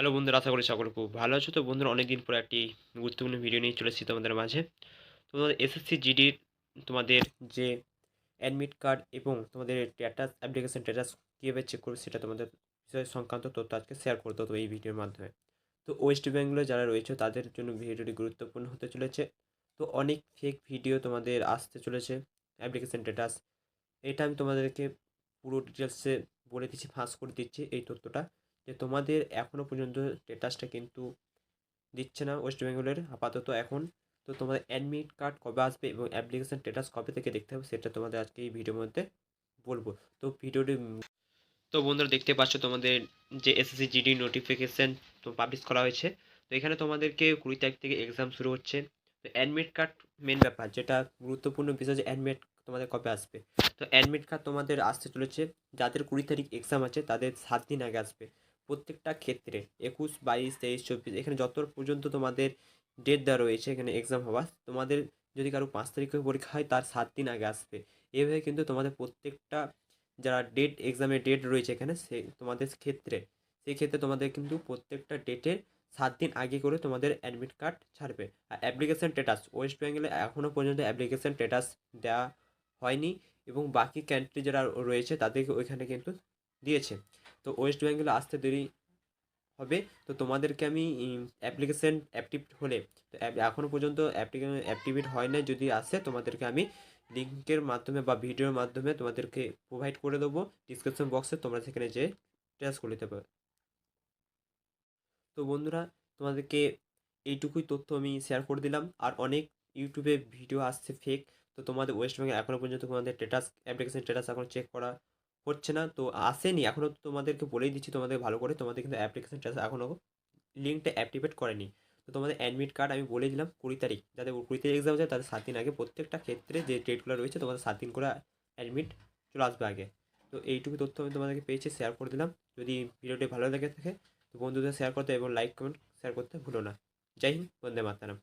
Hello বন্ধুরা, আশা করি সকলে খুব ভালো আছো। তো বন্ধুরা, অনেকদিন পরে একটি গুরুত্বপূর্ণ ভিডিও নিয়ে চলে এসেছি তোমাদের মাঝে। তোমাদের এসএসসি জিডির তোমাদের যে অ্যাডমিট কার্ড এবং তোমাদের স্ট্যাটাস অ্যাপ্লিকেশন স্ট্যাটাস কীভাবে চেক করবে সেটা তোমাদের বিষয় সংক্রান্ত তথ্য আজকে শেয়ার করে দেবো এই ভিডিওর মাধ্যমে। তো ওয়েস্ট বেঙ্গলে যারা রয়েছে তাদের জন্য ভিডিওটি গুরুত্বপূর্ণ হতে চলেছে। তো অনেক ফেক ভিডিও তোমাদের আসতে চলেছে অ্যাপ্লিকেশন স্ট্যাটাস, এটা আমি তোমাদেরকে পুরো ডিটেলসে বলে দিচ্ছি, ফাঁস করে দিচ্ছি এই তথ্যটা, যে তোমাদের এখনও পর্যন্ত স্ট্যাটাসটা কিন্তু দিচ্ছে না ওয়েস্ট বেঙ্গলের আপাতত এখন। তো তোমাদের অ্যাডমিট কার্ড কবে আসবে এবং অ্যাপ্লিকেশন স্ট্যাটাস কবে থেকে দেখতে হবে সেটা তোমাদের আজকে এই ভিডিওর মধ্যে বলবো। তো ভিডিওটি তো বন্ধুরা, দেখতে পাচ্ছ তোমাদের যে এসএসসি জিডি নোটিফিকেশন তো পাবলিশ করা হয়েছে। তো এখানে তোমাদেরকে 20 তারিখ থেকে এক্সাম শুরু হচ্ছে। তো অ্যাডমিট কার্ড মেন ব্যাপার, যেটা গুরুত্বপূর্ণ বিষয়, যে অ্যাডমিট তোমাদের কবে আসবে। তো অ্যাডমিট কার্ড তোমাদের আসতে চলেছে, যাদের 20 তারিখ এক্সাম আছে তাদের 7 দিন আগে আসবে প্রত্যেকটা ক্ষেত্রে। 21, 22, 23, 24 এখানে যত পর্যন্ত তোমাদের ডেট দেওয়া রয়েছে এখানে এক্সাম হওয়ার, তোমাদের যদি কারো 5 তারিখে পরীক্ষা হয় তার 7 দিন আগে আসবে। এভাবে কিন্তু তোমাদের প্রত্যেকটা যারা ডেট এক্সামের ডেট রয়েছে এখানে সে তোমাদের ক্ষেত্রে, সেই ক্ষেত্রে তোমাদের কিন্তু প্রত্যেকটা ডেটের 7 দিন আগে করে তোমাদের অ্যাডমিট কার্ড ছাড়বে। আর অ্যাপ্লিকেশন স্ট্যাটাস ওয়েস্ট বেঙ্গলে এখনও পর্যন্ত অ্যাপ্লিকেশন স্ট্যাটাস দেওয়া হয়নি, এবং বাকি কান্ট্রি যারা রয়েছে তাদেরকে ওইখানে কিন্তু দিয়েছে। তো ওয়েস্ট বেঙ্গলে আসতে দেরি হবে। তো তোমাদেরকে আমি অ্যাপ্লিকেশন অ্যাক্টিভ হলে, তো এখনও পর্যন্ত অ্যাপ্লিকেশন অ্যাক্টিভেট হয় না, যদি আসে তোমাদেরকে আমি লিঙ্কের মাধ্যমে বা ভিডিওর মাধ্যমে তোমাদেরকে প্রোভাইড করে দেবো ডিসক্রিপশন বক্সে, তোমরা সেখানে যেয়ে ট্রেস করে নিতে পারো। তো বন্ধুরা, তোমাদেরকে এইটুকুই তথ্য আমি শেয়ার করে দিলাম। আর অনেক ইউটিউবে ভিডিও আসছে ফেক। তো তোমাদের ওয়েস্ট বেঙ্গল এখনও পর্যন্ত তোমাদের স্ট্যাটাস অ্যাপ্লিকেশন স্ট্যাটাস এখন চেক করা হচ্ছে না, তো আসেনি এখনও। তোমাদেরকে বলেই দিচ্ছি তোমাদের ভালো করে, তোমাদের কিন্তু অ্যাপ্লিকেশন স্ট্যাটাস এখনও লিঙ্কটা অ্যাক্টিভেট করেনি। তো তোমাদের অ্যাডমিট কার্ড আমি বলে দিলাম 20 তারিখ, যাদের 20 তারিখ এক্সাম আছে তাদের 7 দিন আগে প্রত্যেকটা ক্ষেত্রে যে ডেটগুলো রয়েছে তোমাদের 7 দিন করে অ্যাডমিট চলে আসবে আগে। তো এইটুকু তথ্য আমি তোমাদেরকে পেয়েছি, শেয়ার করে দিলাম। যদি ভিডিওটি ভালো লেগে থাকে তো বন্ধুদের শেয়ার করতে এবং লাইক কমেন্ট শেয়ার করতে ভুলো না। জয় হিন্দ, বন্দে মাতরম।